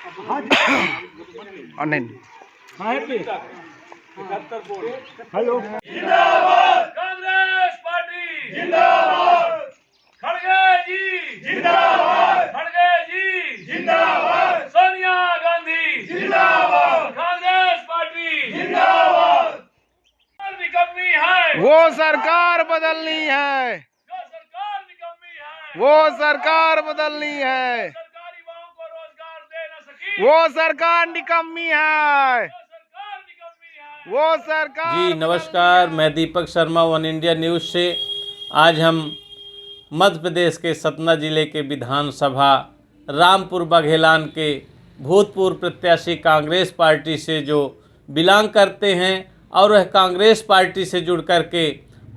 नहीं हेलो जिंदाबाद कांग्रेस पार्टी जिंदाबाद खड़गे जी जिंदाबाद खड़गे जी जिंदाबाद सोनिया गांधी जिंदाबाद कांग्रेस पार्टी जिंदाबाद निकम्मी है वो सरकार बदलनी है, जो सरकार निकम्मी है वो सरकार बदलनी है, सरकारी युवाओं को रोजगार दे न सकी वो सरकार निकम्मी है, सरकार निकम्मी है वो सरकार। जी नमस्कार, मैं Deepak Sharma one India news से। आज हम मध्य प्रदेश के सतना जिले के विधानसभा रामपुर बघेलान के भूतपूर्व प्रत्याशी कांग्रेस पार्टी से जो बिलोंग करते हैं और वह कांग्रेस पार्टी से जुड़ कर के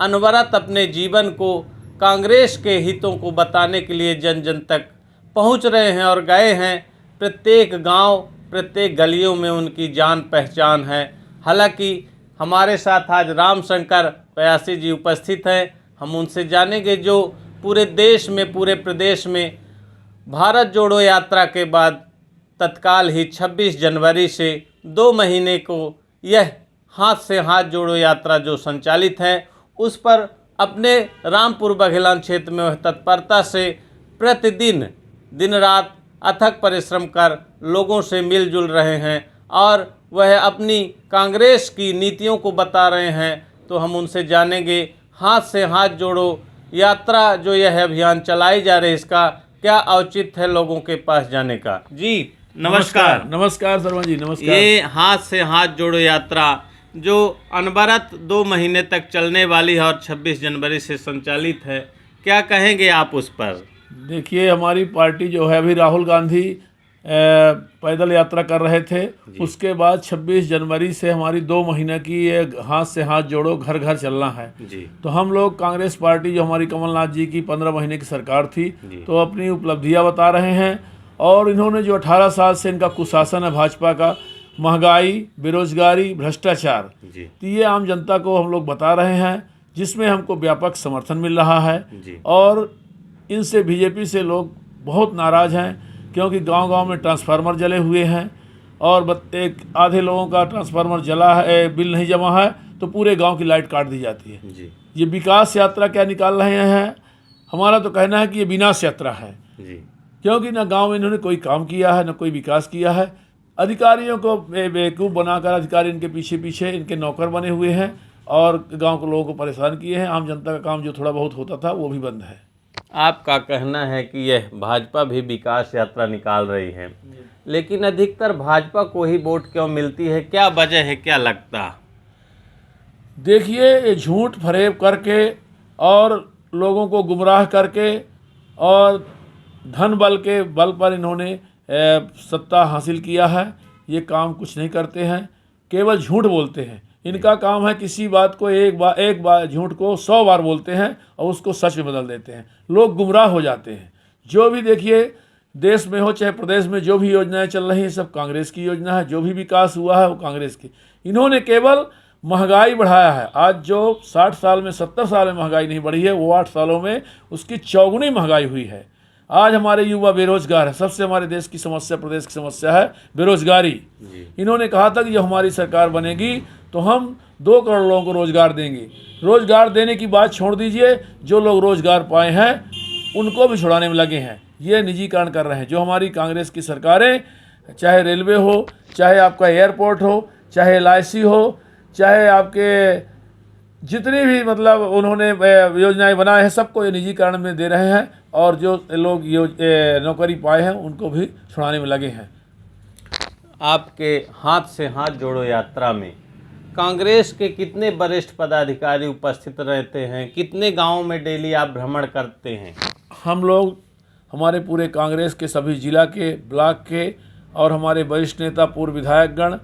अनवरत अपने जीवन को कांग्रेस के हितों को बताने के लिए जन जन तक पहुंच रहे हैं और गए हैं। प्रत्येक गांव, प्रत्येक गलियों में उनकी जान पहचान है। हालांकि हमारे साथ आज रामशंकर पयासी जी उपस्थित हैं। हम उनसे जानेंगे जो पूरे देश में, पूरे प्रदेश में भारत जोड़ो यात्रा के बाद तत्काल ही 26 जनवरी से 2 महीने को यह हाथ से हाथ जोड़ो यात्रा जो संचालित है, उस पर अपने रामपुर बघेलान क्षेत्र में वह तत्परता से प्रतिदिन दिन रात अथक परिश्रम कर लोगों से मिलजुल रहे हैं और वह अपनी कांग्रेस की नीतियों को बता रहे हैं। तो हम उनसे जानेंगे हाथ से हाथ जोड़ो यात्रा जो यह अभियान चलाई जा रही है, इसका क्या औचित्य है लोगों के पास जाने का। जी नमस्कार। नमस्कार शर्मा जी, नमस्कार। ये हाथ से हाथ जोड़ो यात्रा जो अनवरत 2 महीने तक चलने वाली है और 26 जनवरी से संचालित है, क्या कहेंगे आप उस पर? देखिए, हमारी पार्टी जो है, अभी राहुल गांधी पैदल यात्रा कर रहे थे, उसके बाद 26 जनवरी से हमारी 2 महीने की ये हाथ से हाथ जोड़ो घर घर चलना है जी। तो हम लोग कांग्रेस पार्टी जो हमारी कमलनाथ जी की 15 महीने की सरकार थी, तो अपनी उपलब्धियां बता रहे हैं। और इन्होंने जो 18 साल से इनका कुशासन है भाजपा का, महंगाई, बेरोजगारी, भ्रष्टाचार, तो ये आम जनता को हम लोग बता रहे हैं, जिसमें हमको व्यापक समर्थन मिल रहा है। और इनसे बीजेपी से लोग बहुत नाराज़ हैं, क्योंकि गांव-गांव में ट्रांसफार्मर जले हुए हैं और एक आधे लोगों का ट्रांसफार्मर जला है, बिल नहीं जमा है, तो पूरे गांव की लाइट काट दी जाती है जी। ये विकास यात्रा क्या निकाल रहे हैं? हमारा तो कहना है कि ये विनाश यात्रा है जी। क्योंकि ना गांव में इन्होंने कोई काम किया है, ना कोई विकास किया है। अधिकारियों को बेवकूफ़ बनाकर अधिकारी इनके पीछे पीछे इनके नौकर बने हुए हैं और गाँव के लोगों को परेशान किए हैं। आम जनता का काम जो थोड़ा बहुत होता था वो भी बंद है। आपका कहना है कि यह भाजपा भी विकास यात्रा निकाल रही है, लेकिन अधिकतर भाजपा को ही वोट क्यों मिलती है? क्या वजह है, क्या लगता? देखिए, ये झूठ फरेब करके और लोगों को गुमराह करके और धन बल के बल पर इन्होंने सत्ता हासिल किया है। ये काम कुछ नहीं करते हैं, केवल झूठ बोलते हैं। इनका काम है किसी बात को एक बार झूठ को 100 बार बोलते हैं और उसको सच में बदल देते हैं। लोग गुमराह हो जाते हैं। जो भी देखिए, देश में हो चाहे प्रदेश में, जो भी योजनाएं चल रही हैं सब कांग्रेस की योजना है। जो भी विकास हुआ है वो कांग्रेस की। इन्होंने केवल महंगाई बढ़ाया है। आज जो 60 साल में 70 साल में महंगाई नहीं बढ़ी है, वो 8 सालों में उसकी 4 महंगाई हुई है। आज हमारे युवा बेरोजगार है। सबसे हमारे देश की समस्या, प्रदेश की समस्या है बेरोजगारी। इन्होंने कहा था कि जब हमारी सरकार बनेगी तो हम 2 करोड़ लोगों को रोजगार देंगे। रोजगार देने की बात छोड़ दीजिए, जो लोग रोजगार पाए हैं उनको भी छुड़ाने में लगे हैं। ये निजीकरण कर रहे हैं। जो हमारी कांग्रेस की सरकारें, चाहे रेलवे हो, चाहे आपका एयरपोर्ट हो, चाहे LIC हो, चाहे आपके जितनी भी मतलब उन्होंने योजनाएं बनाए हैं, सबको ये निजीकरण में दे रहे हैं और जो लोग नौकरी पाए हैं उनको भी छुड़ाने में लगे हैं। आपके हाथ से हाथ जोड़ो यात्रा में कांग्रेस के कितने वरिष्ठ पदाधिकारी उपस्थित रहते हैं? कितने गांवों में डेली आप भ्रमण करते हैं? हम लोग, हमारे पूरे कांग्रेस के सभी जिला के, ब्लॉक के और हमारे वरिष्ठ नेता, पूर्व विधायकगण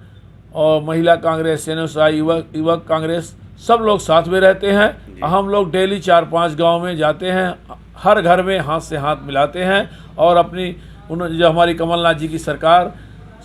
और महिला कांग्रेस, सेनासाई, युवक कांग्रेस, सब लोग साथ में रहते हैं। हम लोग डेली 4-5 गांव में जाते हैं, हर घर में हाथ से हाथ मिलाते हैं और अपनी जो हमारी कमलनाथ जी की सरकार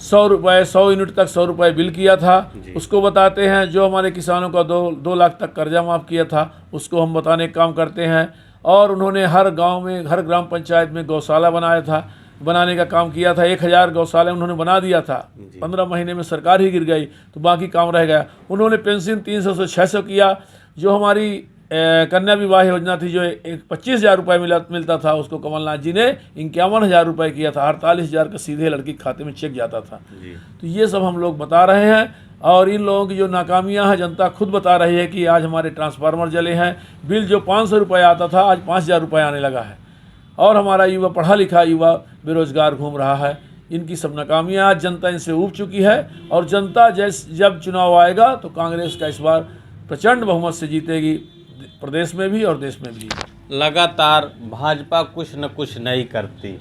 100 यूनिट तक 100 रुपये बिल किया था उसको बताते हैं। जो हमारे किसानों का 2 लाख तक कर्जा माफ़ किया था उसको हम बताने का काम करते हैं। और उन्होंने हर गांव में, हर ग्राम पंचायत में गौशाला बनाया था। बनाने का काम किया था। 1000 गौशाला उन्होंने बना दिया था। 15 महीने में सरकार ही गिर गई तो बाकी काम रह गया। उन्होंने पेंशन 300 से 600 किया। जो हमारी कन्या विवाह योजना थी, जो 25,000 रुपये मिलता था, उसको कमलनाथ जी ने 51,000 रुपये किया था। 48,000 का सीधे लड़की के खाते में चेक जाता था। तो ये सब हम लोग बता रहे हैं। और इन लोगों की जो नाकामियां हैं जनता खुद बता रही है कि आज हमारे ट्रांसफार्मर जले हैं। बिल जो 500 रुपये आता था आज 5,000 रुपये आने लगा है। और हमारा युवा पढ़ा लिखा युवा बेरोजगार घूम रहा है। इनकी सब नाकामियां आज जनता इनसे ऊब चुकी है। और जनता जब चुनाव आएगा तो कांग्रेस का इस बार प्रचंड बहुमत से जीतेगी, प्रदेश में भी और देश में भी। लगातार भाजपा कुछ न कुछ नहीं करती।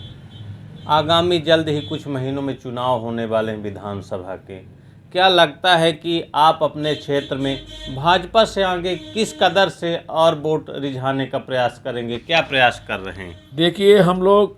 आगामी जल्द ही कुछ महीनों में चुनाव होने वाले हैं विधानसभा के। क्या लगता है कि आप अपने क्षेत्र में भाजपा से आगे किस कदर से और वोट रिझाने का प्रयास करेंगे? क्या प्रयास कर रहे हैं? देखिए, हम लोग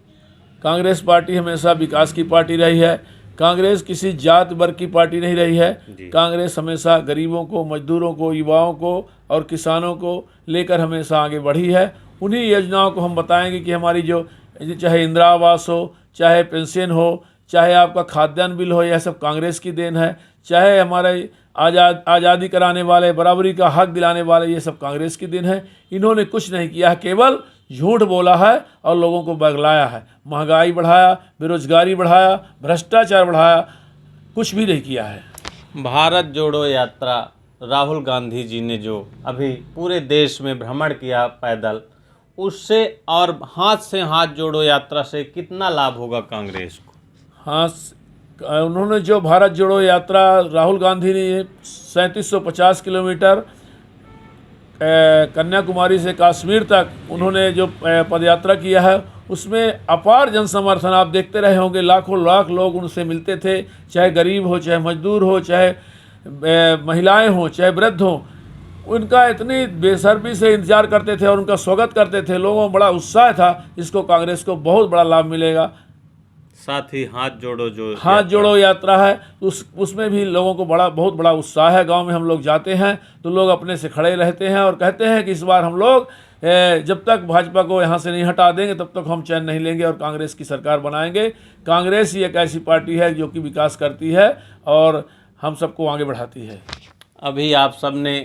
कांग्रेस पार्टी हमेशा विकास की पार्टी रही है। कांग्रेस किसी जात वर्ग की पार्टी नहीं रही है। कांग्रेस हमेशा गरीबों को, मजदूरों को, युवाओं को और किसानों को लेकर हमेशा आगे बढ़ी है। उन्हीं योजनाओं को हम बताएंगे कि हमारी जो चाहे इंदिरा आवास हो, चाहे पेंशन हो, चाहे आपका खाद्यान्न बिल हो, यह सब कांग्रेस की देन है। चाहे हमारे आज़ादी कराने वाले, बराबरी का हक दिलाने वाले, ये सब कांग्रेस की देन है। इन्होंने कुछ नहीं किया है, केवल झूठ बोला है और लोगों को बगलाया है। महंगाई बढ़ाया, बेरोजगारी बढ़ाया, भ्रष्टाचार बढ़ाया, कुछ भी नहीं किया है। भारत जोड़ो यात्रा राहुल गांधी जी ने जो अभी पूरे देश में भ्रमण किया पैदल, उससे और हाथ से हाथ जोड़ो यात्रा से कितना लाभ होगा कांग्रेस को? हाँ, उन्होंने जो भारत जोड़ो यात्रा राहुल गांधी ने 3750 किलोमीटर कन्याकुमारी से कश्मीर तक उन्होंने जो पदयात्रा किया है, उसमें अपार जन समर्थन आप देखते रहे होंगे। लाखों लाख लोग उनसे मिलते थे, चाहे गरीब हो, चाहे मजदूर हो, चाहे महिलाएं हो, चाहे वृद्ध हो। उनका इतनी बेसब्री से इंतजार करते थे और उनका स्वागत करते थे। लोगों में बड़ा उत्साह था। इसको कांग्रेस को बहुत बड़ा लाभ मिलेगा। साथ ही हाथ जोड़ो यात्रा है, उसमें भी लोगों को बहुत बड़ा उत्साह है। गांव में हम लोग जाते हैं तो लोग अपने से खड़े रहते हैं और कहते हैं कि इस बार हम लोग जब तक भाजपा को यहाँ से नहीं हटा देंगे तब तक हम चैन नहीं लेंगे और कांग्रेस की सरकार बनाएंगे। कांग्रेस ही एक ऐसी पार्टी है जो कि विकास करती है और हम सबको आगे बढ़ाती है। अभी आप सबने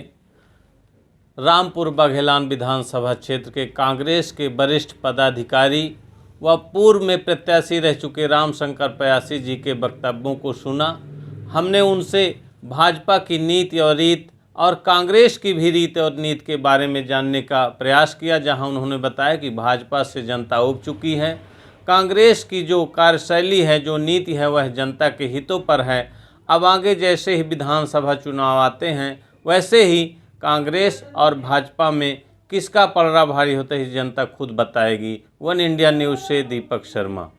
रामपुर बघेलान विधानसभा क्षेत्र के कांग्रेस के वरिष्ठ पदाधिकारी व पूर्व में प्रत्याशी रह चुके रामशंकर पयासी जी के वक्तव्यों को सुना। हमने उनसे भाजपा की नीति और रीत और कांग्रेस की भी रीत और नीति के बारे में जानने का प्रयास किया, जहां उन्होंने बताया कि भाजपा से जनता उब चुकी है। कांग्रेस की जो कार्यशैली है, जो नीति है, वह जनता के हितों पर है। अब आगे जैसे ही विधानसभा चुनाव आते हैं वैसे ही कांग्रेस और भाजपा में किसका पलड़ा भारी होता है जनता खुद बताएगी। वन इंडिया न्यूज़ से दीपक शर्मा।